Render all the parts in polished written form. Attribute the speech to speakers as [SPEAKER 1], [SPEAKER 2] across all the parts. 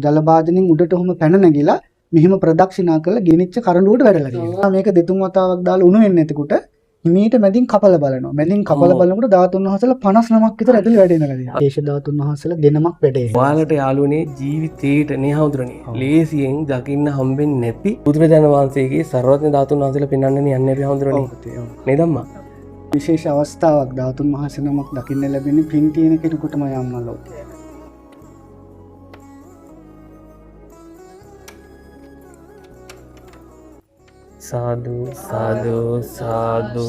[SPEAKER 1] ජල භාජනයෙන් උඩට ඔහොම පැන නැගිලා මෙහිම ප්‍රදක්ෂිනා කරලා ගෙනිච්ච කරඬුවට වැඩලා තියෙනවා. මේක දෙතුන් වතාවක් දාලා උණු වෙන්නේ නැතිකොට හිමීට මැදින් කපලා බලනවා. මැදින් කපලා බලනකොට ධාතුන් වහන්සේලා 59ක් විතර ඇතුලේ වැඩ ඉඳලා තියෙනවා. ඒෂ ධාතුන් වහන්සේලා දෙනමක් වැඩේ.
[SPEAKER 2] ඔයාලට යාළුවනේ ජීවිතේට නේ හඳුරන්නේ. ලේසියෙන් දකින්න හම්බෙන්නේ නැති බුදුරජාණන් වහන්සේගේ සර්වඥ ධාතුන් වහන්සේලා පෙන්වන්නනේ යන්නේ අපි හඳුරන්නේ. නේද අම්මා?
[SPEAKER 1] විශේෂ අවස්ථාවක් ධාතුන් වහන්සේ නමක් දකින්න ලැබෙන්නේ පින් තියෙන කෙනෙකුටම යම්මලෝ.
[SPEAKER 2] සාදු සාදු සාදු.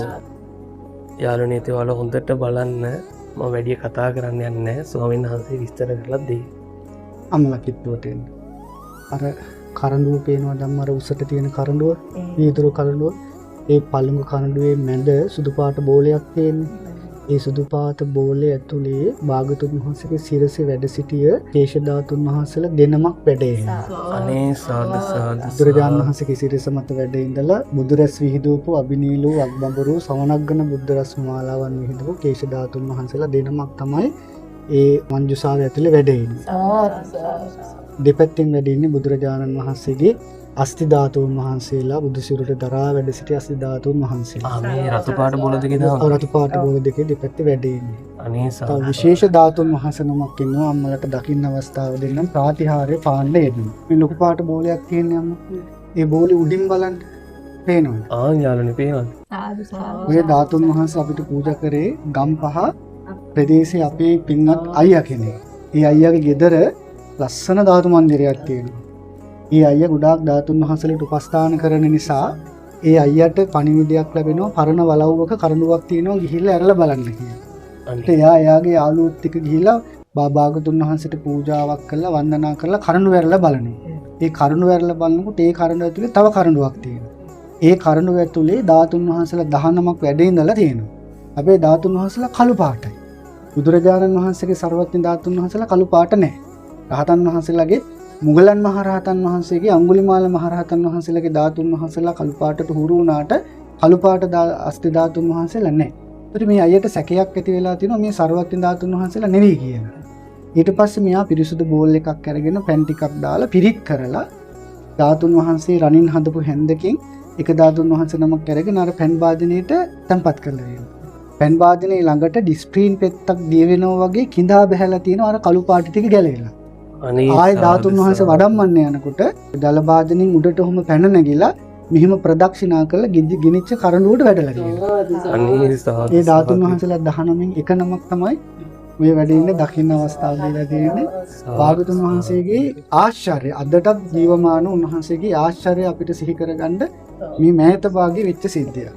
[SPEAKER 2] යාළුවනේ ඒත් ඔයාලා හොඳට බලන්න. මම වැඩි කතා කරන්න යන්නේ නැහැ. ස්වාමීන් වහන්සේ විස්තර කරලා දෙයි.
[SPEAKER 1] අම්මලා කිට්ටුවට එන්න. අර කරඬුව පේනවා ධම්ම අර උසට තියෙන කරඬුව, වීදුරු කරඬුව. ඒ පළඟු කරඬුවේ මැද සුදු පාට බෝලයක් තියෙන්නේ. ඒ සුදු පාට බෝලේ ඇතුලේ භාගතුන් වහන්සේගේ සිරසේ වැඩ සිටිය කේශ ධාතුන් වහන්සේලා දෙනමක් වැඩේ.
[SPEAKER 2] අනේ සාදු සාදු.
[SPEAKER 1] බුදුරජාණන් වහන්සේගේ සිරස මත වැඩ ඉඳලා බුදුරැස් විහිදුවපු අබිනීලු අග්බඹරු සවනග්ගන බුද්ධරස් මාලාවන් විහිදුවපු කේශ ධාතුන් වහන්සේලා දෙනමක් තමයි ඒ මංජුසාව ඇතුලේ වැඩ ඉන්නේ. දෙපැත්තෙන් වැඩ ඉන්නේ බුදුරජාණන් වහන්සේගේ අස්ති ධාතුන් වහන්සේලා බුදු සිරුරට දරා වැඩ සිටි අස්ති ධාතුන් වහන්සේලා.
[SPEAKER 2] මේ රතු පාට බෝල දෙකේ දාන.
[SPEAKER 1] රතු පාට බෝල දෙකේ දෙපැත්තේ වැඩ ඉන්නේ.
[SPEAKER 2] අනේ
[SPEAKER 1] තව විශේෂ ධාතුන් වහන්සේ නමක් ඉන්නවා අම්මලට දකින්න අවස්ථාව දෙන්නම් ප්‍රාතිහාර්ය පාණ්ඩ යෙදුණු. මේ ලොකු පාට බෝලයක් තියෙන්නේ අම්මා. ඒ බෝලේ උඩින් බලන්න පේනවද?
[SPEAKER 2] යාළුවනේ පේනවද?
[SPEAKER 1] ඔය ධාතුන් වහන්සේ අපිට පූජා කරේ ගම්පහ ප්‍රදේශයේ අපේ පින්වත් අයියා කෙනෙක්. ඒ අයියාගේ ගෙදර ලස්සන ධාතු මන්දිරයක් තියෙනවා. ඒ අයියා ගොඩාක් ධාතුන් වහන්සේලාට උපස්ථාන කරන නිසා ඒ අයියාට පණිවිඩයක් ලැබෙනවා පරණ වලව්වක කරඬුවක් තියෙනවා ගිහිල්ලා ඇරලා බලන්න කියලා. එයාගේ යාළුවොත් ටික ගිහිල්ලා භාගතුන් වහන්සේට පූජාවක් කරලා වන්දනා කරලා කරඬු ඇරලා බලනවා. ඒ කරඬු ඇරලා බලනකොට ඒ කරඬු ඇතුලේ තව කරඬුවක් තියෙනවා. ඒ කරඬු ඇතුලේ ධාතුන් වහන්සේලා 19ක් වැඩ ඉඳලා තියෙනවා. හැබැයි ධාතුන් වහන්සේලා කළු පාටයි. බුදුරජාණන් වහන්සේගේ සර්වඥ ධාතුන් වහන්සේලා කළු පාට නැහැ. රහතන් වහන්සේලාගේ මුගලන් මහරහතන් වහන්සේගේ අඟුලිමාල මහරහතන් වහන්සේලාගේ ධාතුන් වහන්සේලා කළු පාටට හුරු වුණාට කළු පාට අස්ති ධාතුන් වහන්සේලා නැහැ. ඒත් මේ අයියට සැකයක් ඇති වෙලා තියෙනවා මේ සර්වඥ ධාතුන් වහන්සේලා නෙවෙයි කියලා. ඊට පස්සේ මෙයා පිරිසුදු බෝල් එකක් අරගෙන පැන් ටිකක් දාලා පිරිත් කරලා ධාතුන් වහන්සේ රණින් හදපු හැන්දකින් එක ධාතුන් වහන්සේ නමක් අරගෙන අර පැන් වාදනයේට තැම්පත් කරලා දෙනවා. පැන් වාදනයේ ළඟට ඩිස්ප්‍රීන් පෙත්තක් දිය වෙනවා වගේ කිඳා බහැලා තියෙනවා අර කළු පාට ටික ගැලවිලා. ආය ධාතුන් වහන්සේ වඩම්මන්න යනකොට ජල භාජනයෙන් උඩට ඔහොම පැන නැගිලා මෙහිම ප්‍රදක්ෂිනා කරලා ගෙනිච්ච කරඬුවට වැඩලා තියෙනවා. ඒ ධාතුන් වහන්සේලා 19න් එක නමක් තමයි ඔය වැඩ ඉන්න දකින්න අවස්ථාව දීලා තියෙන්නේ. භාගතුන් වහන්සේගේ ආශ්චර්ය අදටත් ජීවමාන උන්වහන්සේගේ ආශ්චර්ය අපිට සිහි කරගන්න මේ මෑත භාගයේ වෙච්ච සිද්ධියක්.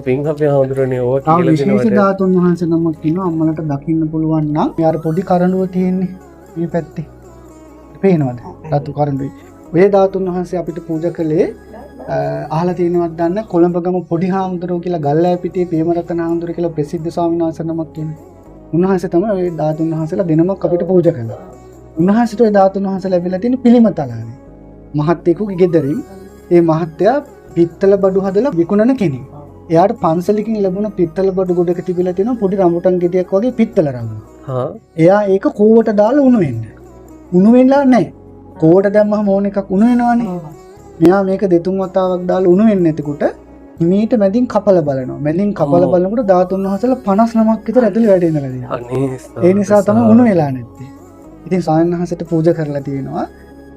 [SPEAKER 2] පින්හපේ හඳුරන්නේ ඕවා කියලා
[SPEAKER 1] දෙනවට විශේෂ ධාතුන් වහන්සේ නමක් ඉන්නවා අම්මලට දකින්න පුළුවන් නම් යාර පොඩි කරඬුව තියෙන්නේ මේ පැත්තේ. පේනවද? රතු කරඬුයි. ඔය ධාතුන් වහන්සේ අපිට පූජා කළේ අහලා තියෙනවද දන්න කොළඹගම පොඩි හාමුදුරුවෝ කියලා ගල්ලෑ පිටියේ ප්‍රේමරතන හාමුදුරුවෝ කියලා ප්‍රසිද්ධ ස්වාමීන් වහන්සේ නමක් ඉන්නේ. උන්වහන්සේ තමයි ඔය ධාතුන් වහන්සේලා දෙනමක් අපිට පූජා කළා. උන්වහන්සේට ඔය ධාතුන් වහන්සේ ලැබිලා තියෙන පිළිම තලානේ. මහත්තයෙකුගේ ගෙදරින් ඒ මහත්තයා පිත්තල බඩු හදලා විකුණන කෙනෙක්. එයාට පන්සලකින් ලැබුණ පිත්තල බඩු ගොඩක තිබිලා තියෙන පොඩි රඹුටන් ගෙඩියක් වගේ පිත්තල රඟුන. එයා ඒක කෝවට දාලා උණු වෙන්න. උණු වෙලා නැහැ. කෝවට දැම්මම ඕන එකක් උණු වෙනවනේ. මෙයා මේක දෙතුන් වතාවක් දාලා උණු වෙන්නේ නැතිකොට හිමීට මැදින් කපලා බලනවා. මැදින් කපලා බලනකොට ධාතුන් වහන්සේලා 59ක් විතර ඇතුලේ වැඩ ඉඳලා තියෙනවා. ඒ නිසා තමයි උණු වෙලා නැත්තේ. ඉතින් සායනහසට පූජා කරලා තියෙනවා.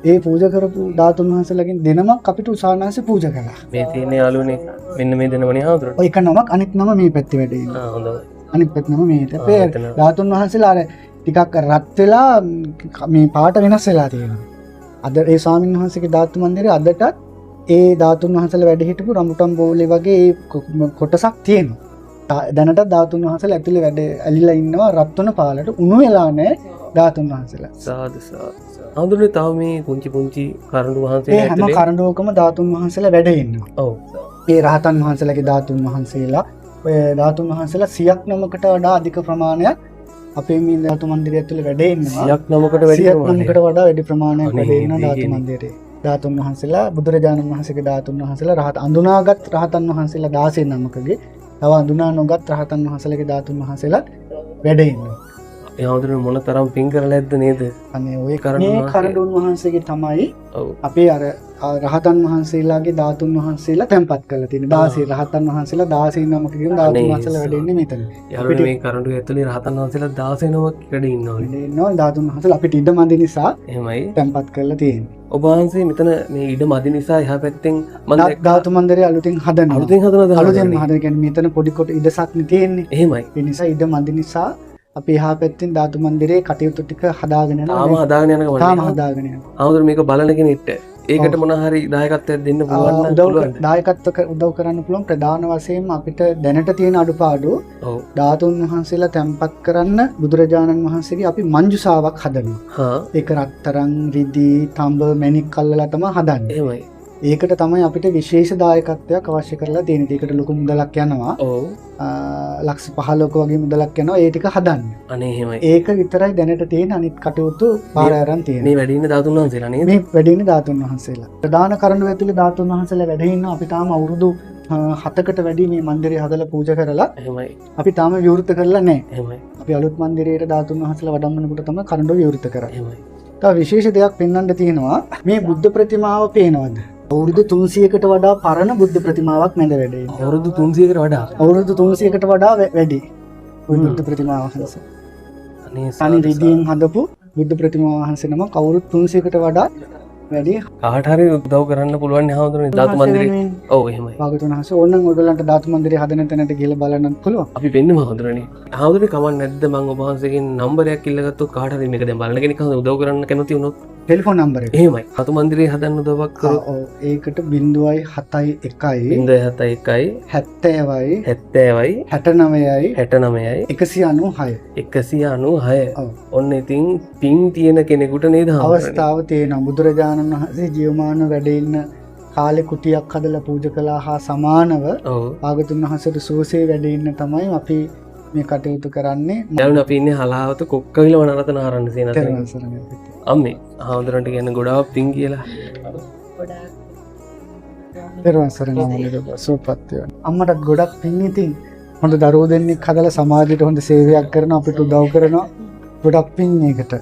[SPEAKER 1] ඒ පූජා කරපු ධාතුන් වහන්සේලාගෙන් දෙනමක් අපිට උසානාසේ පූජා කළා.
[SPEAKER 2] මේ තියෙන යාළුවනේ මෙන්න මේ දෙනමනේ හාමුදුරුවෝ.
[SPEAKER 1] ඔය එක නමක් අනිත් නම මේ පැත්තේ වැඩ ඉන්නවා.
[SPEAKER 2] හොඳයි.
[SPEAKER 1] අනිත් පැත්ත නම මේ තේ ධාතුන් වහන්සේලා අර ටිකක් රත් වෙලා මේ පාට වෙනස් වෙලා තියෙනවා. අද ඒ ස්වාමීන් වහන්සේගේ ධාතු මන්දිරේ අදටත් ඒ ධාතුන් වහන්සේලා වැඩ හිටපු රඹුටන් බෝලේ වගේ කොටසක් තියෙනවා. දැනට ධාතුන් වහන්සේලා ඇතුලේ වැඩ ඇලිලා ඉන්නවා රත් වෙන පාලට උණු වෙලා නැහැ ධාතුන් වහන්සේලා.
[SPEAKER 2] සාදු සාදු. හඳුනේ තව මේ පුංචි කරඬු වහන්සේලා
[SPEAKER 1] ඇතුලේ හැම කරඬුවකම ධාතුන් වහන්සේලා වැඩ ඉන්නවා. ඔව්. ඒ රහතන් වහන්සේලාගේ ධාතුන් වහන්සේලා ඔය ධාතුන් වහන්සේලා 100ක් නමකට වඩා අධික ප්‍රමාණයක් අපේ මේ ධාතු මන්දිරය ඇතුලේ වැඩ ඉන්නවා.
[SPEAKER 2] 100ක් නමකට
[SPEAKER 1] වඩා වැඩි ප්‍රමාණයක් වැඩ ඉන්න ධාතු මන්දිරේ. ධාතුන් වහන්සේලා බුදුරජාණන් වහන්සේගේ ධාතුන් වහන්සේලා රහත් අඳුනාගත් රහතන් වහන්සේලා 16 නමකගේ තව අඳුනා නොගත් රහතන් වහන්සේලාගේ ධාතුන් වහන්සේලා වැඩ ඉන්නවා.
[SPEAKER 2] හාමුදුරනේ මොන තරම් පින් කරලා ඇද්ද නේද?
[SPEAKER 1] අනේ ඔය
[SPEAKER 2] කරඬුන්
[SPEAKER 1] මේ
[SPEAKER 2] වහන්සේ.
[SPEAKER 1] කරඬුන් වහන්සේගේ තමයි
[SPEAKER 2] ඔව්.
[SPEAKER 1] අපේ අර රහතන් වහන්සේලාගේ ධාතුන් වහන්සේලා තැන්පත් කරලා තියෙන 16 රහතන් වහන්සේලා 16 නමකකින් ධාතුන්
[SPEAKER 2] අනේ
[SPEAKER 1] වහන්සේලා වැඩ ඉන්නේ මෙතන.
[SPEAKER 2] යාළුවනේ මේ කරඬු ඇතුලේ රහතන් වහන්සේලා 16 නමක් වැඩ ඉන්නවනේ.
[SPEAKER 1] ඉන්නේ ඉන්නවා ධාතුන් වහන්සේලා අපිට ඉඩ මදි නිසා
[SPEAKER 2] එහෙමයි.
[SPEAKER 1] තැන්පත් කරලා තියෙන්නේ.
[SPEAKER 2] ඔබ වහන්සේ මෙතන මේ ඉඩ මදි නිසා එහා පැත්තෙන් මම දැක්කා
[SPEAKER 1] ධාතු මන්දිරය අලුතෙන් හදනවා.
[SPEAKER 2] අලුතෙන් හදනවද?
[SPEAKER 1] අලුතෙන් හදන කියන්නේ මෙතන පොඩි කොට ඉඩසක් නේ තියෙන්නේ.
[SPEAKER 2] එහෙමයි.
[SPEAKER 1] ඒ නිසා ඉඩ මදි නිසා අපි එහා පැත්තෙන් ධාතු මන්දිරේ කටයුතු ටික හදාගෙන
[SPEAKER 2] තාම
[SPEAKER 1] යනවා.
[SPEAKER 2] හදාගෙන යන
[SPEAKER 1] තාම
[SPEAKER 2] ගමන්.
[SPEAKER 1] හදාගෙන යනවා.
[SPEAKER 2] හාමුදුරනේ මේක බලන කෙනෙක්ට ඒකට මොන හරි දායකත්වයක් දෙන්න පුළුවන් නම්
[SPEAKER 1] උදව්
[SPEAKER 2] පුළුවන්ද?
[SPEAKER 1] දායකත්ව උදව් කරන්න පුළුවන්. ප්‍රධාන වශයෙන්ම අපිට දැනට තියෙන අඩුපාඩු
[SPEAKER 2] ඔව්.
[SPEAKER 1] ධාතුන් වහන්සේලා තැන්පත් කරන්න බුදුරජාණන් වහන්සේගේ අපි මංජුසාවක් හදනවා.
[SPEAKER 2] හා
[SPEAKER 1] ඒක රත්තරන්, රිදී, තඹ, මණික් අල්ලලා තමයි හදන්නේ.
[SPEAKER 2] එහෙමයි.
[SPEAKER 1] ඒකට තමයි අපිට විශේෂ දායකත්වයක් අවශ්‍ය කරලා තියෙන්නේ. ඒකට ලොකු මුදලක් යනවා.
[SPEAKER 2] ඔව්.
[SPEAKER 1] ලක්ෂ 15ක වගේ මුදලක් යනවා ඒ ටික හදන්න.
[SPEAKER 2] අනේ එහෙමයි.
[SPEAKER 1] ඒක විතරයි දැනට තියෙන අනිත් කටයුතු පාර අරන් තියෙන්නේ.
[SPEAKER 2] මේ වැඩ ඉන්න ධාතුන් වහන්සේලා නේද?
[SPEAKER 1] මේ වැඩ ඉන්නේ ධාතුන් වහන්සේලා. ප්‍රධාන කරඬුව ඇතුලේ ධාතුන් වහන්සේලා වැඩ ඉන්නවා. අපි තාම අවුරුදු 7කට වැඩි මේ මන්දිරය හදලා පූජා කරලා
[SPEAKER 2] එහෙමයි.
[SPEAKER 1] අපි තාම විවෘත කරලා නැහැ.
[SPEAKER 2] එහෙමයි.
[SPEAKER 1] අපි අලුත් මන්දිරයට ධාතුන් වහන්සේලා වඩම්මනකොට තමයි කරඬුව විවෘත කරන්නේ.
[SPEAKER 2] එහෙමයි.
[SPEAKER 1] තව විශේෂ දෙයක් පෙන්වන්න තියෙනවා. මේ බුද්ධ ප්‍රතිමාව පේනවද? අවුරුදු 300කට වඩා පරණ බුද්ධ ප්‍රතිමාවක් මැද වැඩ ඉන්නේ.
[SPEAKER 2] අවුරුදු 300කට වඩා.
[SPEAKER 1] අවුරුදු 300කට වඩා වැඩි. ওই බුද්ධ ප්‍රතිමාව වහන්සේ.
[SPEAKER 2] අනේ
[SPEAKER 1] තනි රිදීන් හදපු බුද්ධ ප්‍රතිමාව වහන්සේ නමක් අවුරුදු 300කට වඩා වැඩි.
[SPEAKER 2] කාට හරි උදව් කරන්න පුළුවන් නේ හාමුදුරනේ ධාතු මන්දිරේ. ඔව් එහෙමයි.
[SPEAKER 1] භාගතුන් වහන්සේ ඕනනම් ඔයගලන්ට ධාතු මන්දිරය හදන තැනට ගිහලා බලන්නත් පුළුවන්.
[SPEAKER 2] අපි වෙන්නම හාමුදුරනේ. හාමුදුරනේ කමක් නැද්ද මම ඔබ වහන්සේගෙන් නම්බරයක් ඉල්ලගත්තොත් කාට හරි මේක දැන් බලන කෙනෙක් හඳ උදව් කරන්න කැමති වුණොත්
[SPEAKER 1] ටෙලිෆෝන් නම්බර එක.
[SPEAKER 2] එහෙමයි. ධාතු මන්දිරේ හදන්න උදව්වක් කරොත්
[SPEAKER 1] ඔව් ඒකට 0.71
[SPEAKER 2] 071යි
[SPEAKER 1] 70යි
[SPEAKER 2] 70යි
[SPEAKER 1] 69යි
[SPEAKER 2] 69යි
[SPEAKER 1] 196
[SPEAKER 2] 196.
[SPEAKER 1] ඔව්.
[SPEAKER 2] ඔන්න ඉතින් පින් තියෙන කෙනෙකුට නේද හාමුදුරනේ?
[SPEAKER 1] අවස්ථාව තියෙනවා. බුදුරජාණන් වහන්සේ ජීවමාන වැඩ ඉන්න කාලේ කුටියක් හදලා පූජා කළා හා සමානව
[SPEAKER 2] ඔව්.
[SPEAKER 1] භාගතුන් වහන්සේට සුවසේ වැඩ ඉන්න තමයි අපි මේ කටයුතු කරන්නේ.
[SPEAKER 2] දැන් අපි ඉන්නේ හලාවත කොක්කවිල වනරතන ආරණ්‍ය සේනාසනේ.
[SPEAKER 1] තෙරුවන් සරණයි.
[SPEAKER 2] අම්මේ හාමුදුරන්ට කියන්න ගොඩාක් පින් කියලා.
[SPEAKER 1] තෙරුවන් සරණයි. සුවපත් වෙන්න. අම්මටත් ගොඩක් පින් ඉතින්. හොඳ දරුවෝ දෙන්නෙක් හදලා සමාජයට හොඳ සේවයක් කරන අපිට උදව් කරනවා. ගොඩක් පින් ඒකට.